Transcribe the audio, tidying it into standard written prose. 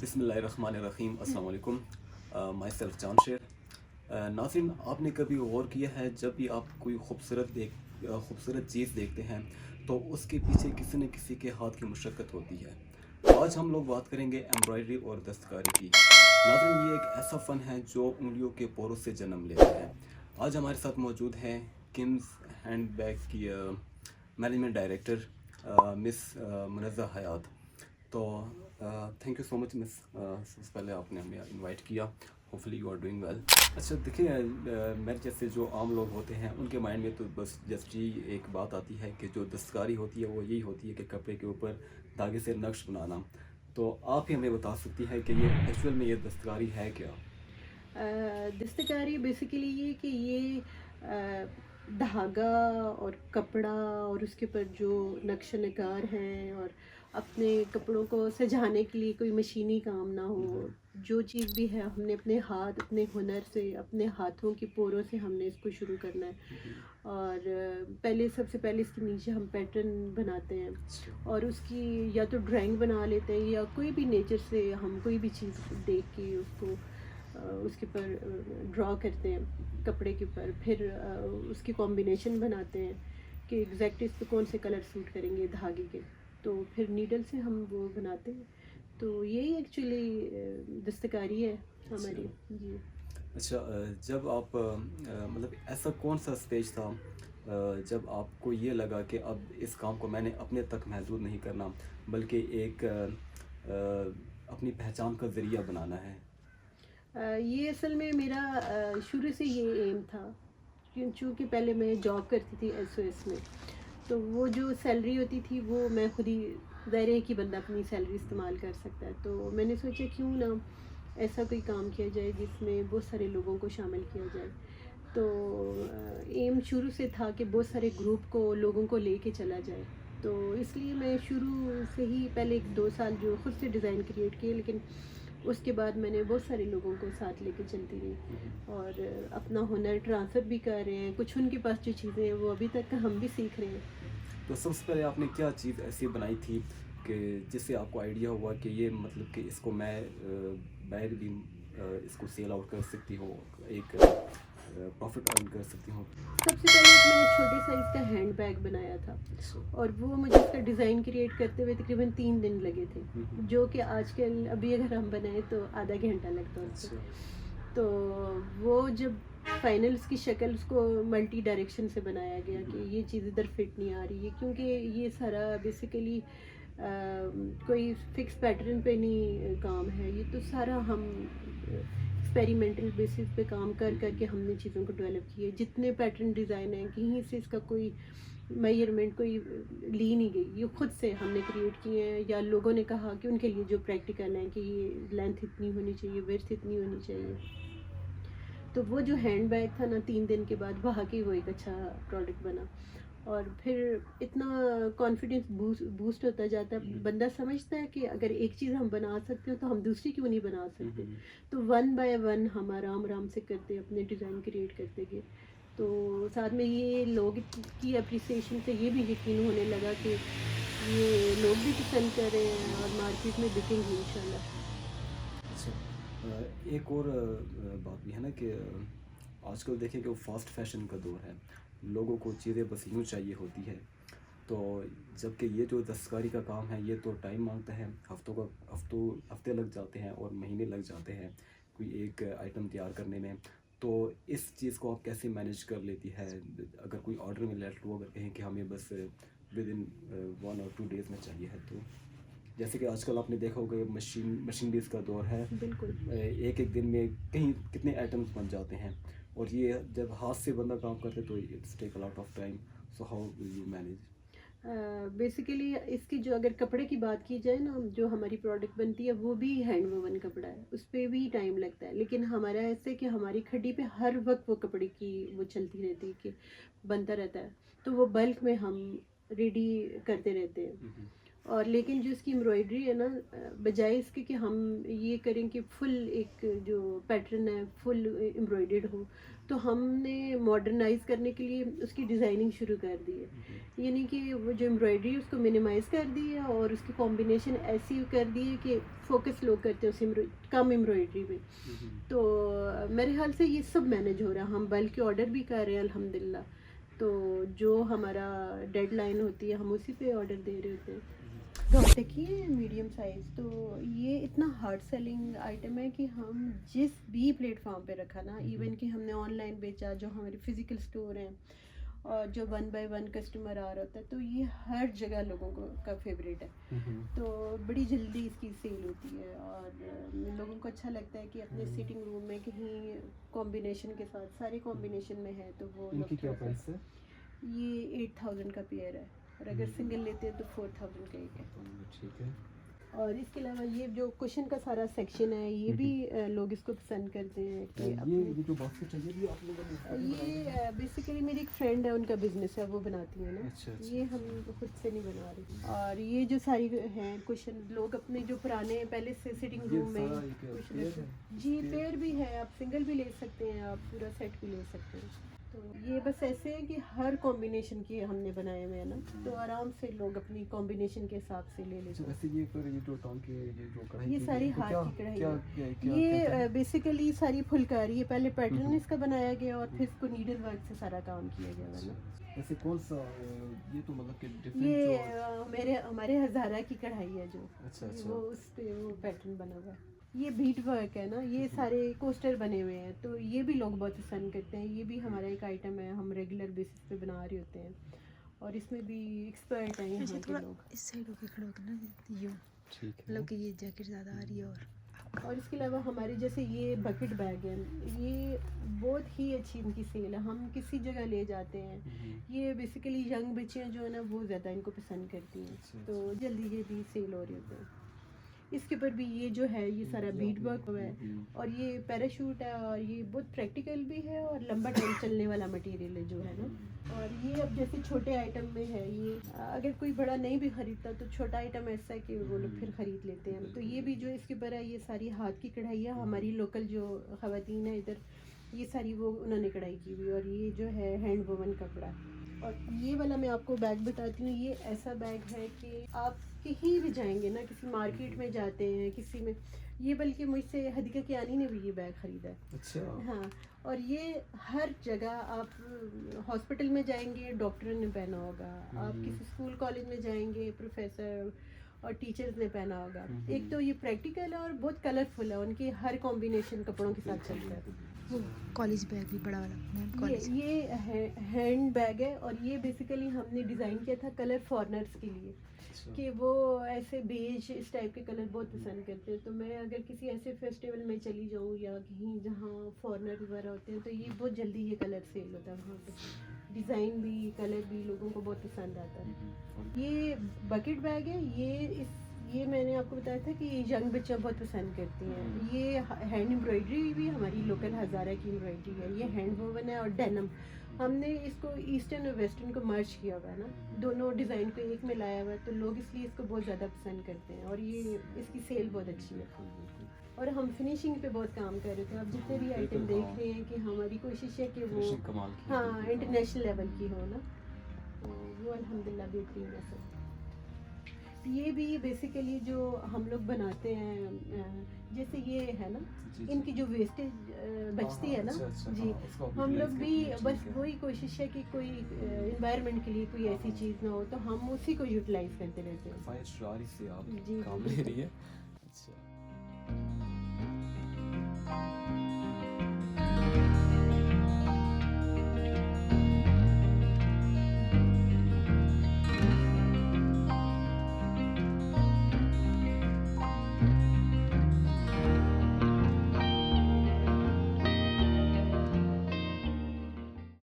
بسم اللہ الرحمن الرحیم. السلام علیکم. مائی سیلف جان شیر. ناظرین، آپ نے کبھی غور کیا ہے جب بھی آپ کوئی خوبصورت چیز دیکھتے ہیں تو اس کے پیچھے کسی نہ کسی کے ہاتھ کی مشقت ہوتی ہے. آج ہم لوگ بات کریں گے ایمبرائڈری اور دستکاری کی. ناظرین، یہ ایک ایسا فن ہے جو انگلیوں کے پوروں سے جنم لیتا ہے. آج ہمارے ساتھ موجود ہیں کنز ہینڈ بیگ کی مینجمنٹ ڈائریکٹر مس منزہ حیات. تو تھینک یو سو مچ مس. سب سے پہلے آپ نے ہمیں انوائٹ کیا. Hopefully you are doing well. اچھا دیکھیں، میرے جیسے جو عام لوگ ہوتے ہیں ان کے مائنڈ میں تو بس جسٹ ایک بات آتی ہے کہ جو دستکاری ہوتی ہے وہ یہی ہوتی ہے کہ کپڑے کے اوپر دھاگے سے نقش بنانا. تو آپ ہی ہمیں بتا سکتی ہے کہ یہ ایکچوئل میں یہ دستکاری ہے کیا؟ دستکاری بیسیکلی یہ کہ یہ دھاگا اور کپڑا اور اس کے اوپر جو نقش نگار ہیں اور اپنے کپڑوں کو سجانے کے لیے کوئی مشینی کام نہ ہو. جو چیز بھی ہے ہم نے اپنے ہاتھ، اپنے ہنر سے، اپنے ہاتھوں کے پوروں سے ہم نے اس کو شروع کرنا ہے. اور سب سے پہلے اس کے نیچے ہم پیٹرن بناتے ہیں اور اس کی یا تو ڈرائنگ بنا لیتے ہیں یا کوئی بھی نیچر سے ہم کوئی بھی چیز دیکھ کے اس کو اس کے اوپر ڈرا کرتے ہیں کپڑے کے اوپر. پھر اس کی کمبینیشن بناتے ہیں کہ ایگزیکٹ اس پہ کون سے کلر سوٹ کریں گے دھاگے کے. تو پھر نیڈل سے ہم وہ بناتے ہیں. تو یہی ایکچولی دستکاری ہے ہماری. جی. اچھا، جب آپ مطلب ایسا کون سا اسٹیج تھا جب آپ کو یہ لگا کہ اب اس کام کو میں نے اپنے تک محدود نہیں کرنا بلکہ ایک اپنی پہچان کا ذریعہ بنانا ہے؟ یہ اصل میں میرا شروع سے یہ ایم تھا. چونکہ پہلے میں جاب کرتی تھی ایس او ایس میں، تو وہ جو سیلری ہوتی تھی وہ میں خود ہی، ظاہر ہے کہ بندہ اپنی سیلری استعمال کر سکتا ہے. تو میں نے سوچا کیوں نہ ایسا کوئی کام کیا جائے جس میں بہت سارے لوگوں کو شامل کیا جائے. تو ایم شروع سے تھا کہ بہت سارے گروپ کو، لوگوں کو لے کے چلا جائے. تو اس لیے میں شروع سے ہی پہلے 1-2 سال جو خود سے ڈیزائن کریٹ کیے، لیکن اس کے بعد میں نے بہت سارے لوگوں کو ساتھ لے کے چلتی رہی اور اپنا ہنر ٹرانسفر بھی کر رہے ہیں. کچھ ان کے پاس جو چیزیں ہیں وہ ابھی تک ہم بھی سیکھ رہے ہیں. تو سب سے پہلے آپ نے کیا چیز ایسی بنائی تھی کہ جس سے آپ کو آئیڈیا ہوا کہ یہ مطلب کہ اس کو میں باہر بھی اس کو سیل آؤٹ کر سکتی ہوں، ایک پروفٹ ارن کر سکتی ہوں؟ سب سے پہلے ایک میں نے چھوٹے سائز کا ہینڈ بیگ بنایا تھا اور وہ مجھے اس کا ڈیزائن کریٹ کرتے ہوئے تقریباً 3 دن لگے تھے، جو کہ آج کل ابھی اگر ہم بنائیں تو آدھا گھنٹہ لگتا ہے اس کو. تو وہ جب فائنل اس کی شکل، اس کو ملٹی ڈائریکشن سے بنایا گیا کہ یہ چیز ادھر فٹ نہیں آ رہی ہے، کیونکہ یہ سارا بیسیکلی کوئی فکس پیٹرن پہ نہیں کام ہے. یہ تو سارا ہم ایکسپیریمنٹل بیسس پہ کام کر کے ہم نے چیزوں کو ڈیولپ کیے. جتنے پیٹرن ڈیزائن ہیں کہیں سے اس کا کوئی میئرمنٹ کوئی لی نہیں گئی، یہ خود سے ہم نے کریٹ کیے ہیں. یا لوگوں نے کہا کہ ان کے لیے جو پریکٹیکل ہیں کہ یہ لینتھ اتنی ہونی چاہیے، ورتھ اتنی ہونی چاہیے. تو وہ جو ہینڈ بیگ تھا نا، 3 دن کے بعد واقعی وہ ایک اچھا پروڈکٹ بنا. اور پھر اتنا کانفیڈنس بوسٹ ہوتا جاتا ہے. بندہ سمجھتا ہے کہ اگر ایک چیز ہم بنا سکتے ہو تو ہم دوسری کیوں نہیں بنا سکتے. تو 1 by 1 ہم آرام سے کرتے اپنے ڈیزائن کریٹ کرتے گئے. تو ساتھ میں یہ لوگ کی اپریسیشن سے یہ بھی یقین ہونے لگا کہ یہ لوگ بھی پسند کر رہے ہیں اور مارکیٹ میں بکیں گی انشاءاللہ. اچھا، ایک اور بات بھی ہے نا کہ آج کل دیکھیں کہ وہ فاسٹ فیشن کا دور ہے، لوگوں کو چیزیں بس یوں چاہیے ہوتی ہے. تو جب کہ یہ جو دستکاری کا کام ہے یہ تو ٹائم مانگتا ہے، ہفتے لگ جاتے ہیں اور مہینے لگ جاتے ہیں کوئی ایک آئٹم تیار کرنے میں. تو اس چیز کو آپ کیسے مینیج کر لیتی ہے؟ اگر کوئی آرڈر میں لیٹ لو، اگر کہیں کہ ہمیں بس ود ان 1 or 2 days میں چاہیے ہے، تو جیسے کہ آج کل آپ نے دیکھا ہوگا مشینریز کا دور ہے. بالکل. ایک دن میں کتنے آئٹمس بن جاتے ہیں، اور یہ جب ہاتھ سے بندہ کام کرتے تو it's take a lot of time. So how will you manage? Basically اس کی جو اگر کپڑے کی بات کی جائے نا، جو ہماری پروڈکٹ بنتی ہے وہ بھی ہینڈ ووون کپڑا ہے، اس پہ بھی ٹائم لگتا ہے. لیکن ہمارا ایسے کہ ہماری کھڈی پہ ہر وقت وہ کپڑے کی وہ چلتی رہتی ہے کہ بنتا رہتا ہے. تو وہ بلک میں ہم ریڈی کرتے رہتے ہیں اور لیکن جو اس کی ایمبرائڈری ہے نا، بجائے اس کے کہ ہم یہ کریں کہ فل ایک جو پیٹرن ہے فل ایمبرائڈرڈ ہو، تو ہم نے ماڈرنائز کرنے کے لیے اس کی ڈیزائننگ شروع کر دی ہے. یعنی کہ وہ جو ایمبرائڈری اس کو منیمائز کر دی ہے اور اس کی کمبینیشن ایسی کر دی ہے کہ فوکس لوگ کرتے ہیں اس کم ایمبرائڈری پہ. تو میرے خیال سے یہ سب مینیج ہو رہا ہے. ہم بلکہ آرڈر بھی کر رہے ہیں الحمدللہ. تو جو ہمارا ڈیڈ لائن ہوتی ہے ہم اسی پہ آرڈر دے رہے ہوتے ہیں. ڈاٹ دیکھیے میڈیم سائز، تو یہ اتنا ہارڈ سیلنگ آئٹم ہے کہ ہم جس بھی پلیٹ فارم پہ رکھا نا، ایون کہ ہم نے آن لائن بیچا، جو ہمارے فزیکل اسٹور ہیں، اور جو 1 by 1 کسٹمر آ رہا ہوتا ہے، تو یہ ہر جگہ لوگوں کو کا فیوریٹ ہے. تو بڑی جلدی اس کی سیل ہوتی ہے اور لوگوں کو اچھا لگتا ہے کہ اپنے سیٹنگ روم میں کہیں کمبینیشن کے ساتھ، سارے کمبینیشن میں ہے تو وہ ان کی کیا پرائس ہے؟ یہ 8000 کا پیئر ہے، اور اگر سنگل لیتے ہیں تو 4000 کا ایک ہے. ٹھیک ہے. اور اس کے علاوہ یہ جو کوشن کا سارا سیکشن ہے، یہ بھی لوگ اس کو پسند کرتے ہیں کہ یہ جو باسکٹ ہے یہ بھی آپ لوگوں نے؟ یہ بیسیکلی میری ایک فرینڈ ہے، ان کا بزنس ہے، وہ بناتی ہیں نا. اچھا. یہ ہم خود سے نہیں بنا رہے. اور یہ جو ساری ہیں کوشن، لوگ اپنے جو پرانے پہلے سے سٹنگ روم میں کوشن، جی پیئر بھی ہے، آپ سنگل بھی لے سکتے ہیں، آپ پورا سیٹ بھی لے سکتے ہیں. تو یہ بس ایسے ہے کہ ہر کمبینیشن کی ہم نے بنائے ہوئے ہیں نا، تو آرام سے لوگ اپنی کمبینیشن کے حساب سے لے لیتے ہیں. ویسے یہ پھر یہ جو ٹانگ کے یہ جو کڑھائی، یہ ساری ہاتھ کی کڑھائی ہے. یہ یہ بیسیکلی ساری پھلکاری ہے. پہلے پیٹرن اس کا بنایا گیا اور پھر اس کو نیڈل ورک سے سارا کام کیا گیا ہے نا. ویسے کون سا یہ تو مطلب کہ یہ ڈفرینٹ ہمارے ہزارہ کی کڑھائی ہے جو، وہ اس پہ وہ پیٹرن بنا ہوا ہے. یہ بیٹ ورک ہے نا، یہ سارے کوسٹر بنے ہوئے ہیں، تو یہ بھی لوگ بہت پسند کرتے ہیں. یہ بھی ہمارا ایک آئٹم ہے، ہم ریگولر بیسس پہ بنا رہے ہوتے ہیں، اور اس میں بھی ایکسپرٹ ہیں یہاں کے لوگ. اس سائڈ ہو کے کھڑا ہوگا نا یوں، مطلب کہ یہ جیکٹ زیادہ آ رہی ہے. اور اس کے علاوہ ہمارے جیسے یہ بکٹ بیگ ہے، یہ بہت ہی اچھی ان کی سیل ہے. ہم کسی جگہ لے جاتے ہیں. یہ بیسیکلی ینگ بچیاں جو ہے نا وہ زیادہ ان کو پسند کرتی ہیں، تو جلدی یہ بھی سیل ہو رہے ہوتے ہیں. اس کے اوپر بھی یہ جو ہے یہ سارا بیٹ ورک ہوا ہے، اور یہ پیراشوٹ ہے، اور یہ بہت پریکٹیکل بھی ہے اور لمبا ٹائم چلنے والا مٹیریل ہے جو ہے نا. اور یہ اب جیسے چھوٹے آئٹم میں ہے، یہ اگر کوئی بڑا نہیں بھی خریدتا تو چھوٹا آئٹم ایسا ہے کہ وہ لوگ پھر خرید لیتے ہیں. تو یہ بھی جو اس کے اوپر ہے، یہ ساری ہاتھ کی کڑھائی ہے. ہماری لوکل جو خواتین ہیں ادھر، یہ ساری وہ انہوں نے کڑھائی کی ہوئی. اور یہ جو ہے ہینڈ ووون کپڑا. اور یہ والا میں آپ کو بیگ بتاتی ہوں. یہ ایسا بیگ ہے کہ آپ کہیں بھی جائیں گے نا، کسی مارکیٹ میں جاتے ہیں، کسی میں، یہ بلکہ مجھ سے ہدیقہ کیانی نے بھی یہ بیگ خریدا ہے. اچھا. ہاں. اور یہ ہر جگہ، آپ ہاسپٹل میں جائیں گے ڈاکٹر نے پہنا ہوگا، آپ کسی اسکول کالج میں جائیں گے پروفیسر اور ٹیچرز نے پہنا ہوگا. ایک تو یہ پریکٹیکل ہے اور بہت کلرفل ہے، ان کی ہر کمبینیشن کپڑوں کے ساتھ چلتا ہے. کالج بیگ بھی بڑا والا یہ ہینڈ بیگ ہے، اور یہ بیسیکلی ہم نے ڈیزائن کیا تھا کلر فارنرز کے لیے، کہ وہ ایسے بیج اس ٹائپ کے کلر بہت پسند کرتے ہیں. تو میں اگر کسی ایسے فیسٹیول میں چلی جاؤں یا کہیں جہاں فارنر وغیرہ ہوتے ہیں، تو یہ بہت جلدی یہ کلر سیل ہوتا ہے وہاں پہ. ڈیزائن بھی، کلر بھی لوگوں کو بہت پسند آتا ہے. یہ بکٹ بیگ ہے. یہ میں نے آپ کو بتایا تھا کہ ینگ بچہ بہت پسند کرتی ہیں. یہ ہینڈ ایمبرائڈری بھی ہماری لوکل ہزارہ کی ایمبرائڈری ہے. یہ ہینڈ ووون ہے اور ڈینم. ہم نے اس کو ایسٹرن اور ویسٹرن کو مرچ کیا ہوا ہے نا، دونوں ڈیزائن کو ایک میں لایا ہوا ہے، تو لوگ اس لیے اس کو بہت زیادہ پسند کرتے ہیں. اور یہ اس کی سیل بہت اچھی ہے. اور ہم فنیشنگ پہ بہت کام کر رہے تھے. آپ جتنے بھی آئٹم دیکھ رہے ہیں کہ ہماری کوشش ہے کہ وہ ہاں انٹرنیشنل لیول کی ہو نا، تو وہ الحمدللہ بہترین ہے سب. یہ بھی بیسیکلی جو ہم لوگ بناتے ہیں، جیسے یہ ہے نا، ان کی جو ویسٹیج بچتی ہے نا، جی ہم لوگ بھی بس وہی کوشش ہے کہ کوئی انوائرمنٹ کے لیے کوئی ایسی چیز نہ ہو، تو ہم اسی کو یوٹیلائز کرتے رہتے ہیں. صفائی شراری سے آپ جی کام لے رہی ہے. اچھا.